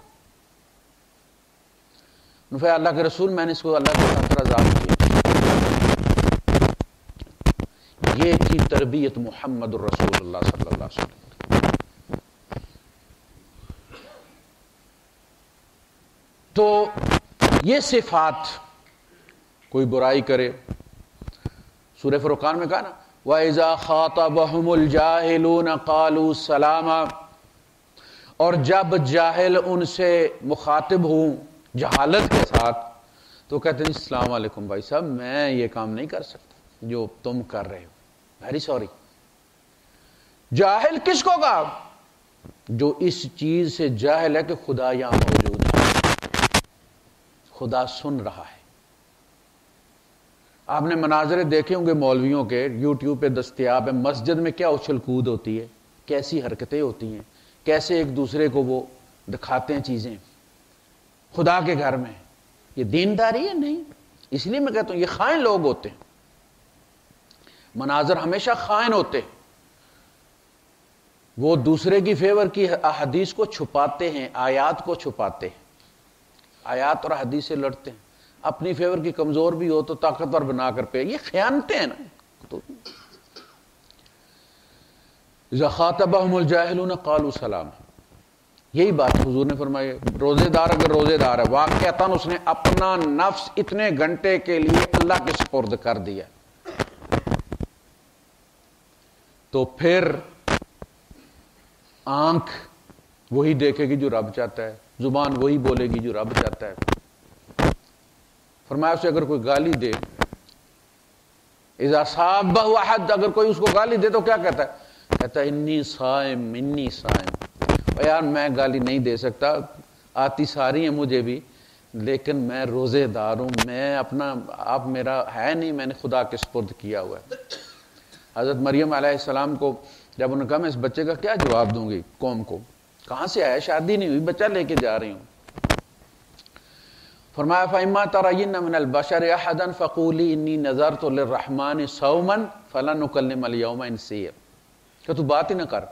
نفع اللہ کے رسول میں نے اس کو اللہ کے خاطر آزاد کیا۔ یہ تھی تربیت محمد الرسول اللہ صلی اللہ علیہ وسلم۔ تو یہ صفات، کوئی برائی کرے، سورہ فرقان میں کہا نا وَإِذَا خَاطَبَهُمُ الْجَاهِلُونَ قَالُوا سَلَامًا، اور جب جاہل ان سے مخاطب ہوں جہالت کے ساتھ تو کہتے ہیں السلام علیکم بھائی صاحب، میں یہ کام نہیں کر سکتا جو تم کر رہے ہو، ویری سوری۔ جاہل کس کو کہا؟ جو اس چیز سے جاہل ہے کہ خدا یہاں موجود ہے، خدا سن رہا ہے۔ آپ نے مناظرے دیکھے ہوں گے مولویوں کے، یوٹیوب پہ دستیاب ہے، مسجد میں کیا اچھل کود ہوتی ہے، کیسی حرکتیں ہوتی ہیں، کیسے ایک دوسرے کو وہ دکھاتے ہیں چیزیں خدا کے گھر میں. یہ دینداری ہے؟ نہیں. اس لیے میں کہتا ہوں یہ خائن لوگ ہوتے ہیں، مناظر ہمیشہ خائن ہوتے ہیں. وہ دوسرے کی فیور کی احادیث کو چھپاتے ہیں، آیات کو چھپاتے ہیں، آیات اور حدیث سے لڑتے ہیں. اپنی فیور کی کمزور بھی ہو تو طاقتور بنا کر پہ، یہ خیانتیں ہیں نا. تو اذا خاطبهم الجاہلون قالوا سلام، یہی بات حضور نے فرمائی. روزے دار اگر روزے دار ہے، واقعتاً اس نے اپنا نفس اتنے گھنٹے کے لیے اللہ کے سپرد کر دیا، تو پھر آنکھ وہی دیکھے گی جو رب چاہتا ہے، زبان وہی بولے گی جو رب چاہتا ہے. فرمایا اسے اگر کوئی گالی دے، اذا صابہ احد، اگر کوئی اس کو گالی دے تو کیا کہتا ہے؟ کہتا ہے انی صائم انی صائم. یار میں گالی نہیں دے سکتا، آتی ساری ہیں مجھے بھی، لیکن میں روزے دار ہوں، میں اپنا آپ میرا ہے نہیں، میں نے خدا کے سپرد کیا ہوا ہے. حضرت مریم علیہ السلام کو جب انہوں نے کہا میں اس بچے کا کیا جواب دوں گی قوم کو، کہاں سے آیا، شادی نہیں ہوئی، بچہ لے کے جا رہی ہوں. فرمایا فَإِمَّا تَرَيِنَّ مِنَ الْبَشَرِ أَحَدًا فَقُولِي إِنِّي نَذَرْتُ لِلرَّحْمَنِ صَوْمًا فَلَن نُكَلِّمَ الْيَوْمَ إِنسِيًّا، کہ تو بات ہی نہ کر،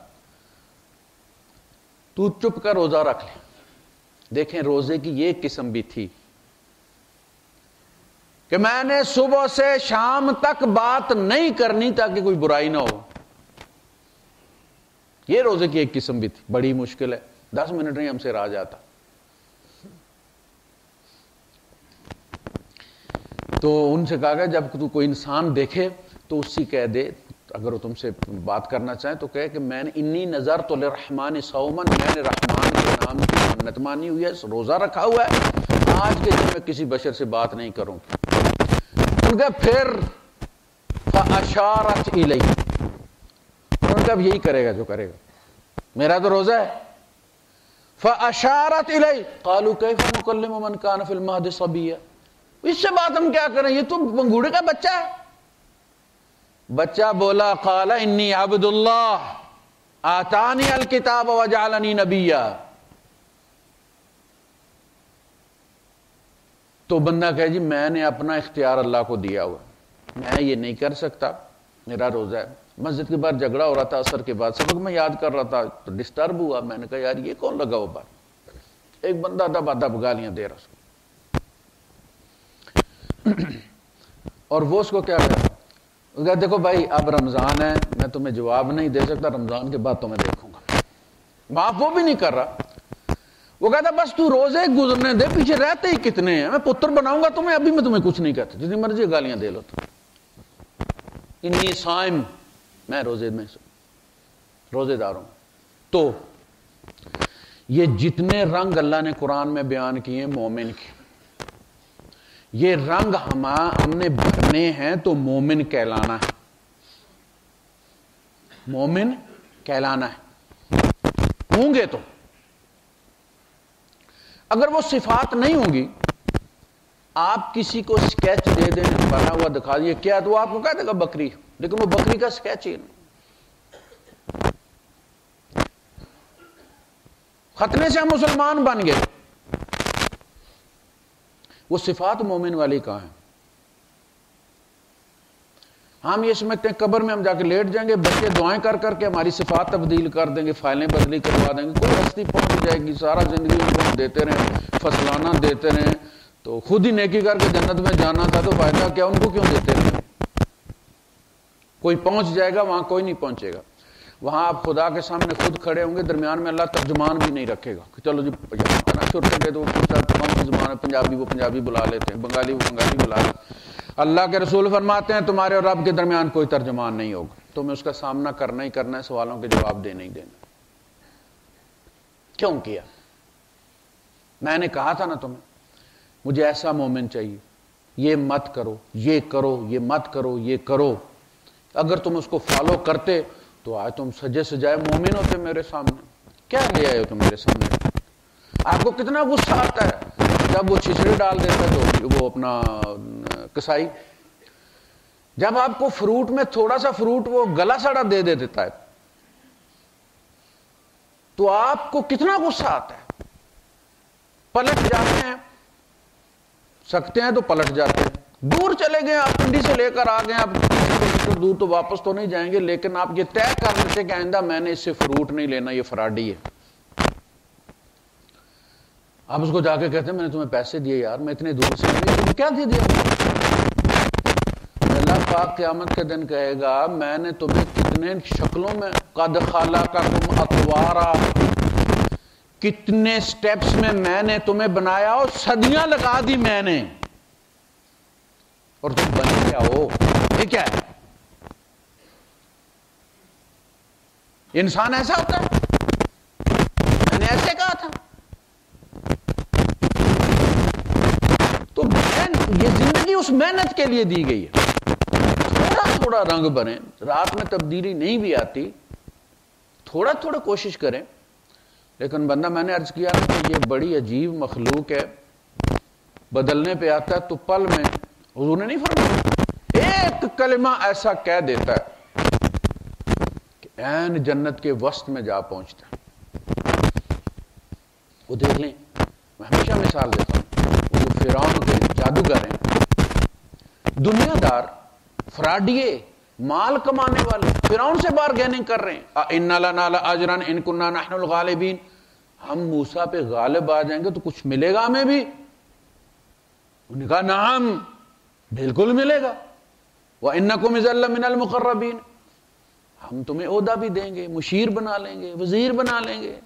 تو چپ کر روزہ رکھ لے. دیکھیں روزے کی یہ قسم بھی تھی کہ میں نے صبح سے شام تک بات نہیں کرنی تاکہ کوئی برائی نہ ہو. یہ روزے کی ایک قسم بھی تھی. بڑی مشکل ہے، 10 منٹ نہیں ہم سے رہ جاتا. تو ان سے کہا گیا جب تو کوئی انسان دیکھے تو اس سے کہہ دے، اگر وہ تم سے بات کرنا چاہے تو کہے کہ میں نے انی نذرت للرحمن صوما، میں نے رحمان کے نام کی منت مانی ہوئی ہے، روزہ رکھا ہوا ہے، آج کے دن میں کسی بشر سے بات نہیں کروں. ان کا پھر فاشارت الیہ، ان کا یہی کرے گا جو کرے گا، میرا تو روزہ ہے. فاشارت الیہ قالوا کیف نکلم من کان فی المہد صبیا، اس سے بات ہم کیا کریں، یہ تو بنگوڑے کا بچہ ہے. بچہ بولا قال انی عبد اللہ آتانی الکتاب وجعلنی نبیا. تو بندہ کہے جی میں نے اپنا اختیار اللہ کو دیا ہوا، میں یہ نہیں کر سکتا، میرا روزہ ہے. مسجد کے باہر جھگڑا ہو رہا تھا عصر کے بعد، سبق میں یاد کر رہا تھا تو ڈسٹرب ہوا. میں نے کہا یار یہ کون لگا وہ بات، ایک بندہ دبا دب گالیاں دے رہا اس کو، اور وہ اس کو کیا کہا، دیکھو بھائی اب رمضان ہے، میں تمہیں جواب نہیں دے سکتا، رمضان کے بعد تمہیں دیکھوں گا. معاف وہ بھی نہیں کر رہا، وہ کہتا بس تو روزے گزرنے دے، پیچھے رہتے ہی کتنے ہیں، میں پتر بناؤں گا تمہیں، ابھی میں تمہیں کچھ نہیں کہتا، جتنی مرضی گالیاں دے لو. تو انی صائم، میں روزے دار ہوں. تو یہ جتنے رنگ اللہ نے قرآن میں بیان کیے ہیں مومن کے، یہ رنگ ہم نے بھرنے ہیں تو مومن کہلانا ہے، مومن کہلانا ہے. ہوں گے تو، اگر وہ صفات نہیں ہوں گی، آپ کسی کو سکیچ دے دیں بنا ہوا دکھا دیے کیا، تو وہ آپ کو کہہ دے گا بکری، لیکن وہ بکری کا سکیچ ہی نہیں. ختنے سے ہم مسلمان بن گئے، وہ صفات مومن والی کہاں ہیں؟ ہم یہ سمجھتے ہیں قبر میں ہم جا کے لیٹ جائیں گے، بچے دعائیں کر کر کے ہماری صفات تبدیل کر دیں گے، فائلیں بدلی کروا دیں گے، کوئی ہستی پہنچ جائے گی، سارا زندگی ان کو دیتے رہیں، فصلانہ دیتے رہیں، تو خود ہی نیکی کر کے جنت میں جانا تھا تو فائدہ کیا، ان کو کیوں دیتے رہیں؟ کوئی پہنچ جائے گا، وہاں کوئی نہیں پہنچے گا. وہاں آپ خدا کے سامنے خود کھڑے ہوں گے، درمیان میں اللہ ترجمان بھی نہیں رکھے گا کہ چلو جی چھوٹے گئے تو کون سی زبان ہے، پنجابی وہ پنجابی بلا لیتے ہیں، بنگالی وہ بنگالی بلا لیتے ہیں. اللہ کے رسول فرماتے ہیں تمہارے اور رب کے درمیان کوئی ترجمان نہیں ہوگا، تمہیں اس کا سامنا کرنا ہی کرنا ہے، سوالوں کے جواب دینے ہی دینا. کیوں کیا؟ میں نے کہا تھا نا تمہیں مجھے ایسا مومن چاہیے، یہ مت کرو، یہ کرو، یہ مت کرو، یہ کرو. اگر تم اس کو فالو کرتے تو آج تم سجے سجائے مومن ہوتے میرے سامنے. کیا لے آئے ہو تم میرے سامنے؟ آپ کو کتنا غصہ آتا ہے جب وہ چھچڑے ڈال دیتا ہے تو وہ اپنا کسائی، جب آپ کو فروٹ میں تھوڑا سا فروٹ وہ گلا سڑا دے دیتا ہے تو آپ کو کتنا غصہ آتا ہے. پلٹ جاتے ہیں, سکتے ہیں تو پلٹ جاتے ہیں. دور چلے گئے, آپ پنڈی سے لے کر آ گئے, آپ دور تو واپس تو نہیں جائیں گے, لیکن آپ یہ طے کر لیتے کہ آئندہ میں نے اس سے فروٹ نہیں لینا, یہ فراڈی ہے. آپ اس کو جا کے کہتے ہیں میں نے تمہیں پیسے دیے یار, میں اتنے دور سے نہیں, تمہیں کیا دے دیا؟ اللہ پاک قیامت کے دن کہے گا میں نے تمہیں کتنے شکلوں میں قد خلقکم اطوارا, کتنے سٹیپس میں نے تمہیں بنایا, اور صدیاں لگا دی میں نے, اور تم بنے کیا ہو؟ یہ کیا ہے؟ انسان ایسا ہوتا ہے؟ میں نے ایسے کہا تھا. تو یہ زندگی اس محنت کے لیے دی گئی ہے. تھوڑا تھوڑا رنگ بنے, رات میں تبدیلی نہیں بھی آتی, تھوڑا تھوڑا کوشش کریں. لیکن بندہ, میں نے عرض کیا نا کہ یہ بڑی عجیب مخلوق ہے, بدلنے پہ آتا ہے تو پل میں, حضور نے نہیں فرمایا, ایک کلمہ ایسا کہہ دیتا ہے کہ عین جنت کے وسط میں جا پہنچتا ہے. وہ دیکھ لیں, میں ہمیشہ مثال دیتا ہوں, وہ جو فرعون کے جادوگر ہیں, دنیا دار, فراڈیے, مال کمانے والے, فرعون سے بارگیننگ کر رہے ہیں, اِنَّ لَنَا لَأَجْرًا إِن كُنَّا نَحْنُ الْغَالِبِينَ, ہم موسیٰ پہ غالب آ جائیں گے تو کچھ ملے گا ہمیں بھی. انہوں نے کہا نعم, بالکل ملے گا. وَإِنَّكُمْ إِذًا لَّمِنَ الْمُقَرَّبِينَ, ہم تمہیں عہدہ بھی دیں گے, مشیر بنا لیں گے, وزیر بنا لیں گے,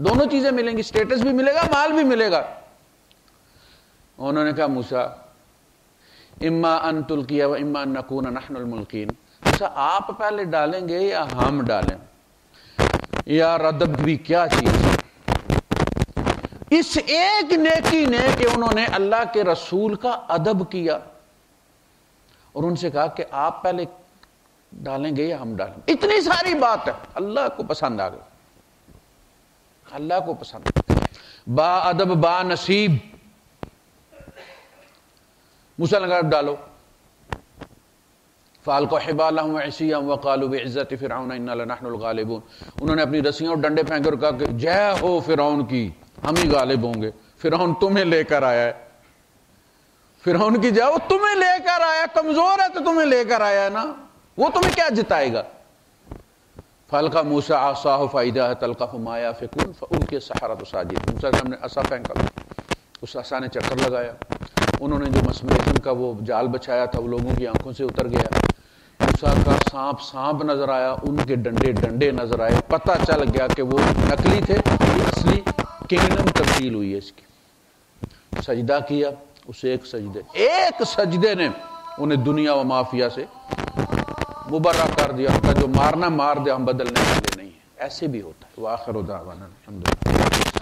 دونوں چیزیں ملیں گی, سٹیٹس بھی ملے گا, مال بھی ملے گا. انہوں نے کہا موسیٰ اما ان تلقی و اما ان نکون نحن الملقین, اچھا آپ پہلے ڈالیں گے یا ہم ڈالیں؟ یا ردب بھی کیا چیز ہے. اس ایک نیکی نے کہ انہوں نے اللہ کے رسول کا ادب کیا اور ان سے کہا کہ آپ پہلے ڈالیں گے یا ہم ڈالیں گے. اتنی ساری بات ہے, اللہ کو پسند آ گئی, اللہ کو پسند. با ادب با نصیب. موسیٰ نے کہا ڈالو. فَأَلْقَوْا حِبَالَهُمْ وَعِصِيَّهُمْ وَقَالُوا بِعِزَّةِ فِرْعَوْنَ إِنَّا لَنَحْنُ الْغَالِبُونَ. انہوں نے اپنی رسیاں اور ڈنڈے پھینک کر کہا کہ جے ہو فرعون کی, ہم ہی غالب ہوں گے. فرعون تمہیں لے کر آیا ہے, فرعون کی جاؤ تمہیں لے کر آیا, کمزور ہے تو تمہیں لے کر آیا ہے نا, وہ تمہیں کیا جتائے گا. فَأَلْقَىٰ مُوسَىٰ عَصَاهُ فَإِذَا هِيَ تَلْقَفُ مَا يَأْفِكُونَ فَأُلْقِيَ السَّحَرَةُ سَاجِدِينَ. موسیٰ نے عصا پھینکا, اس عصا نے چکر لگایا, انہوں نے جو مسمریتن کا وہ جال بچھایا تھا وہ لوگوں کی آنکھوں سے اتر گیا. موسیٰ کا سانپ سانپ نظر آیا, ان کے ڈنڈے ڈنڈے نظر آئے, پتہ چل گیا کہ وہ نکلی تھے, اصلی کنگڈم تبدیل ہوئی ہے اس کی. سجدہ کیا, اسے ایک سجدے نے انہیں دنیا و مافیا سے مبرہ کر دیا. جو مارنا مار دے, ہم بدلنے والے نہیں ہیں. ایسے بھی ہوتا ہے. وآخر دعوانا الحمدللہ.